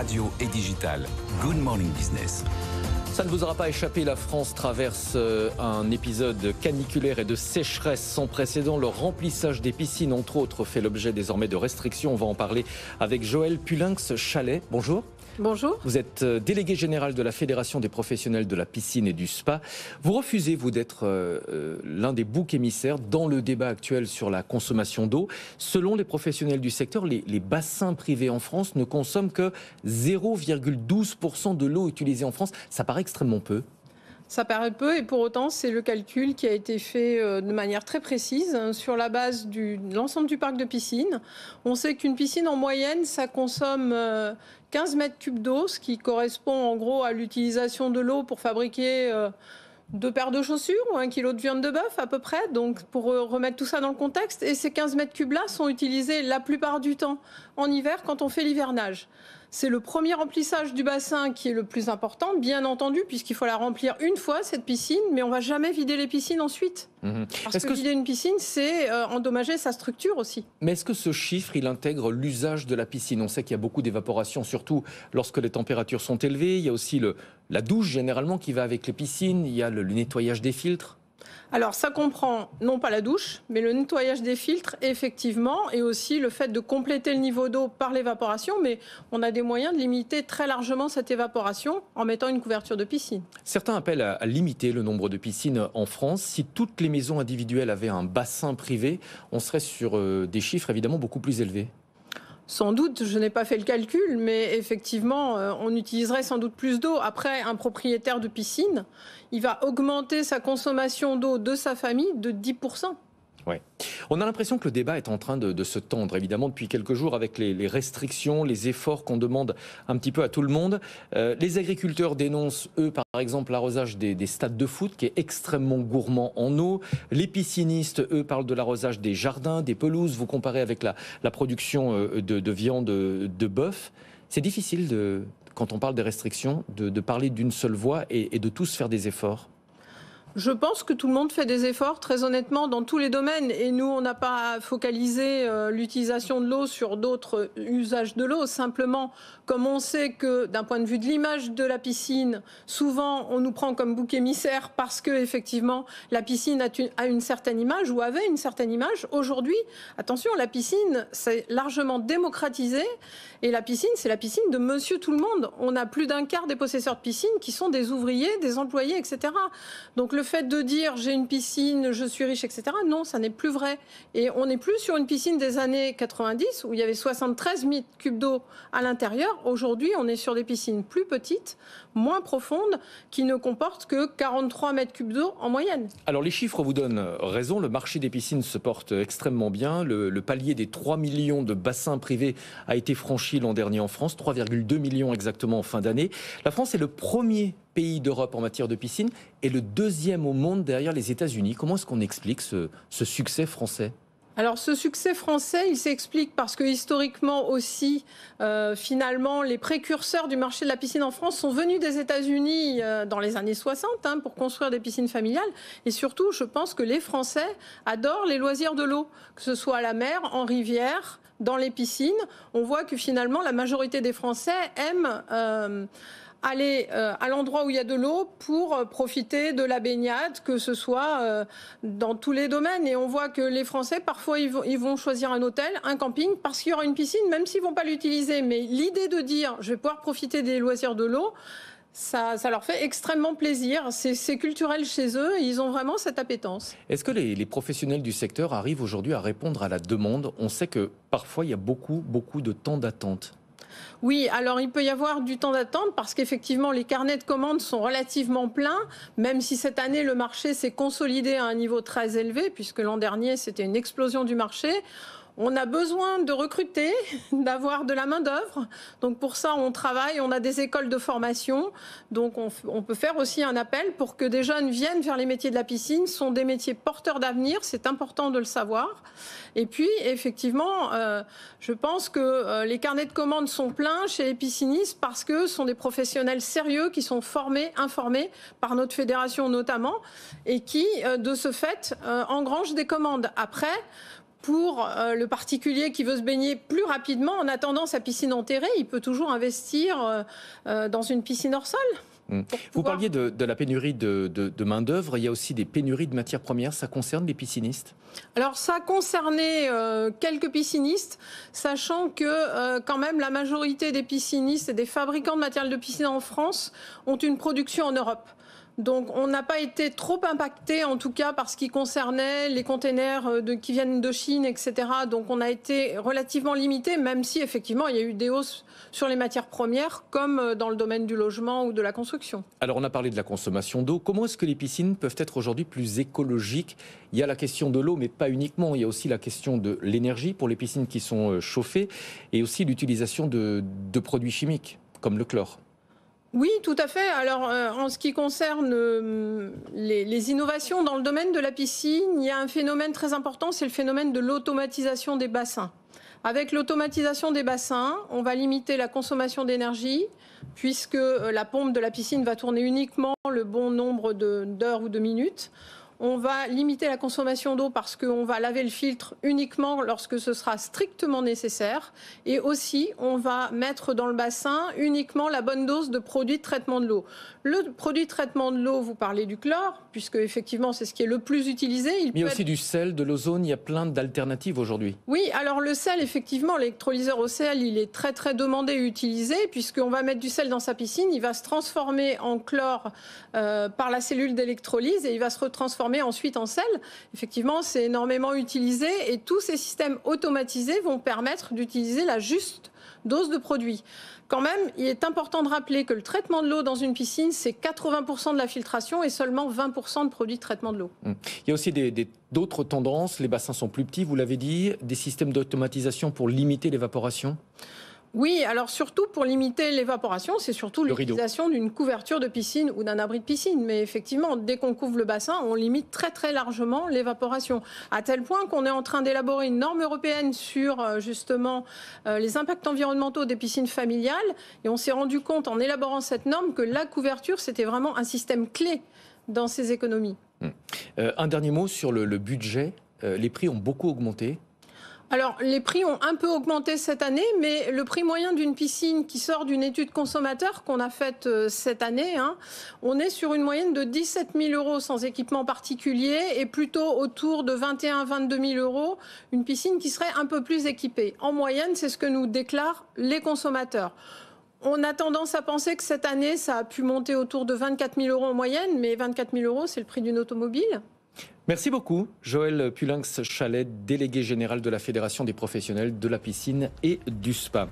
radio et digital. Good Morning Business. Ça ne vous aura pas échappé, la France traverse un épisode caniculaire et de sécheresse sans précédent. Le remplissage des piscines, entre autres, fait l'objet désormais de restrictions. On va en parler avec Joëlle Pulinx-Chalet. Bonjour. Bonjour. Vous êtes délégué général de la Fédération des professionnels de la piscine et du spa. Vous refusez, vous, d'être l'un des boucs émissaires dans le débat actuel sur la consommation d'eau. Selon les professionnels du secteur, les bassins privés en France ne consomment que 0,12% de l'eau utilisée en France. Ça paraît extrêmement peu. Ça paraît peu et pour autant, c'est le calcul qui a été fait de manière très précise sur la base de l'ensemble du parc de piscines. On sait qu'une piscine en moyenne, ça consomme 15 mètres cubes d'eau, ce qui correspond en gros à l'utilisation de l'eau pour fabriquer 2 paires de chaussures ou 1 kilo de viande de bœuf à peu près. Donc pour remettre tout ça dans le contexte, et ces 15 mètres cubes là sont utilisés la plupart du temps en hiver quand on fait l'hivernage. C'est le premier remplissage du bassin qui est le plus important, bien entendu, puisqu'il faut la remplir une fois, cette piscine, mais on ne va jamais vider les piscines ensuite. Parce que vider une piscine, c'est endommager sa structure aussi. Mais est-ce que ce chiffre, il intègre l'usage de la piscine? On sait qu'il y a beaucoup d'évaporation, surtout lorsque les températures sont élevées. Il y a aussi la douche, généralement, qui va avec les piscines. Il y a le nettoyage des filtres. Alors ça comprend non pas la douche, mais le nettoyage des filtres, effectivement, et aussi le fait de compléter le niveau d'eau par l'évaporation, mais on a des moyens de limiter très largement cette évaporation en mettant une couverture de piscine. Certains appellent à limiter le nombre de piscines en France. Si toutes les maisons individuelles avaient un bassin privé, on serait sur des chiffres évidemment beaucoup plus élevés. Sans doute, je n'ai pas fait le calcul, mais effectivement, on utiliserait sans doute plus d'eau. Après, un propriétaire de piscine, il va augmenter sa consommation d'eau de sa famille de 10%. Ouais. On a l'impression que le débat est en train de se tendre, évidemment, depuis quelques jours, avec les restrictions, les efforts qu'on demande un petit peu à tout le monde. Les agriculteurs dénoncent, eux, par exemple, l'arrosage des stades de foot, qui est extrêmement gourmand en eau. Les piscinistes, eux, parlent de l'arrosage des jardins, des pelouses. Vous comparez avec la production de viande de bœuf. C'est difficile, quand on parle des restrictions, de parler d'une seule voix et de tous faire des efforts. Je pense que tout le monde fait des efforts, très honnêtement, dans tous les domaines. Et nous, on n'a pas focalisé l'utilisation de l'eau sur d'autres usages de l'eau. Simplement, comme on sait que d'un point de vue de l'image de la piscine, souvent, on nous prend comme bouc émissaire parce que, effectivement, la piscine a une certaine image ou avait une certaine image. Aujourd'hui, attention, la piscine, c'est largement démocratisé. Et la piscine, c'est la piscine de monsieur tout le monde. On a plus d'un quart des possesseurs de piscine qui sont des ouvriers, des employés, etc. Donc le fait de dire j'ai une piscine, je suis riche, etc., non, ça n'est plus vrai. Et on n'est plus sur une piscine des années 90 où il y avait 73 mètres cubes d'eau à l'intérieur. Aujourd'hui, on est sur des piscines plus petites, moins profondes, qui ne comportent que 43 mètres cubes d'eau en moyenne. Alors les chiffres vous donnent raison, le marché des piscines se porte extrêmement bien. Le palier des 3 millions de bassins privés a été franchi l'an dernier en France, 3,2 millions exactement en fin d'année. La France est le premier pays d'Europe en matière de piscine et le deuxième au monde derrière les États-Unis. Comment est-ce qu'on explique ce succès français ? Alors ce succès français, il s'explique parce que historiquement aussi, finalement, les précurseurs du marché de la piscine en France sont venus des États-Unis dans les années 60 pour construire des piscines familiales. Et surtout, je pense que les Français adorent les loisirs de l'eau, que ce soit à la mer, en rivière, dans les piscines. On voit que finalement, la majorité des Français aiment aller à l'endroit où il y a de l'eau pour profiter de la baignade, que ce soit dans tous les domaines. Et on voit que les Français, parfois, ils vont choisir un hôtel, un camping, parce qu'il y aura une piscine, même s'ils ne vont pas l'utiliser. Mais l'idée de dire, je vais pouvoir profiter des loisirs de l'eau, ça leur fait extrêmement plaisir. C'est culturel chez eux et ils ont vraiment cette appétence. Est-ce que les professionnels du secteur arrivent aujourd'hui à répondre à la demande ? On sait que parfois, il y a beaucoup de temps d'attente. Oui, alors il peut y avoir du temps d'attente parce qu'effectivement les carnets de commandes sont relativement pleins, même si cette année le marché s'est consolidé à un niveau très élevé, puisque l'an dernier c'était une explosion du marché. On a besoin de recruter, d'avoir de la main-d'œuvre. Donc pour ça, on travaille, on a des écoles de formation. Donc on peut faire aussi un appel pour que des jeunes viennent vers les métiers de la piscine. Ce sont des métiers porteurs d'avenir, c'est important de le savoir. Et puis, effectivement, je pense que les carnets de commandes sont pleins chez les piscinistes parce que ce sont des professionnels sérieux qui sont formés, informés par notre fédération notamment, et qui, de ce fait, engrangent des commandes. Après, pour le particulier qui veut se baigner plus rapidement, en attendant sa piscine enterrée, il peut toujours investir dans une piscine hors sol. Vous parliez de la pénurie de main-d'œuvre. Il y a aussi des pénuries de matières premières. Ça concerne les piscinistes? Alors, ça a concerné quelques piscinistes, sachant que quand même la majorité des piscinistes et des fabricants de matériel de piscine en France ont une production en Europe. Donc on n'a pas été trop impacté, en tout cas par ce qui concernait les containers qui viennent de Chine, etc. Donc on a été relativement limité, même si effectivement il y a eu des hausses sur les matières premières, comme dans le domaine du logement ou de la construction. Alors on a parlé de la consommation d'eau. Comment est-ce que les piscines peuvent être aujourd'hui plus écologiques? Il y a la question de l'eau, mais pas uniquement. Il y a aussi la question de l'énergie pour les piscines qui sont chauffées, et aussi l'utilisation de produits chimiques, comme le chlore. Oui, tout à fait. Alors, en ce qui concerne les innovations dans le domaine de la piscine, il y a un phénomène très important, c'est le phénomène de l'automatisation des bassins. Avec l'automatisation des bassins, on va limiter la consommation d'énergie, puisque la pompe de la piscine va tourner uniquement le bon nombre d'heures ou de minutes. On va limiter la consommation d'eau parce qu'on va laver le filtre uniquement lorsque ce sera strictement nécessaire. Et aussi, on va mettre dans le bassin uniquement la bonne dose de produits de traitement de l'eau. Le produit de traitement de l'eau, vous parlez du chlore, puisque effectivement c'est ce qui est le plus utilisé. Mais il y a aussi du sel, de l'ozone, il y a plein d'alternatives aujourd'hui. Oui, alors le sel, effectivement, l'électrolyseur au sel, il est très très demandé et utilisé, puisqu'on va mettre du sel dans sa piscine, il va se transformer en chlore par la cellule d'électrolyse et il va se retransformer ensuite en sel. Effectivement, c'est énormément utilisé et tous ces systèmes automatisés vont permettre d'utiliser la juste dose de produit. Quand même, il est important de rappeler que le traitement de l'eau dans une piscine, c'est 80% de la filtration et seulement 20% de produits de traitement de l'eau. Il y a aussi d'autres tendances. Les bassins sont plus petits, vous l'avez dit. Des systèmes d'automatisation pour limiter l'évaporation? Oui, alors surtout pour limiter l'évaporation, c'est surtout l'utilisation d'une couverture de piscine ou d'un abri de piscine. Mais effectivement, dès qu'on couvre le bassin, on limite très très largement l'évaporation. À tel point qu'on est en train d'élaborer une norme européenne sur justement les impacts environnementaux des piscines familiales. Et on s'est rendu compte en élaborant cette norme que la couverture, c'était vraiment un système clé dans ces économies. Un dernier mot sur le budget. Les prix ont beaucoup augmenté. Alors, les prix ont un peu augmenté cette année, mais le prix moyen d'une piscine qui sort d'une étude consommateur qu'on a faite cette année, on est sur une moyenne de 17 000 euros sans équipement particulier et plutôt autour de 21 000 22 000 euros, une piscine qui serait un peu plus équipée. En moyenne, c'est ce que nous déclarent les consommateurs. On a tendance à penser que cette année, ça a pu monter autour de 24 000 euros en moyenne, mais 24 000 euros, c'est le prix d'une automobile. Merci beaucoup, Joëlle Pulinx-Chalet, délégué général de la Fédération des professionnels de la piscine et du spa.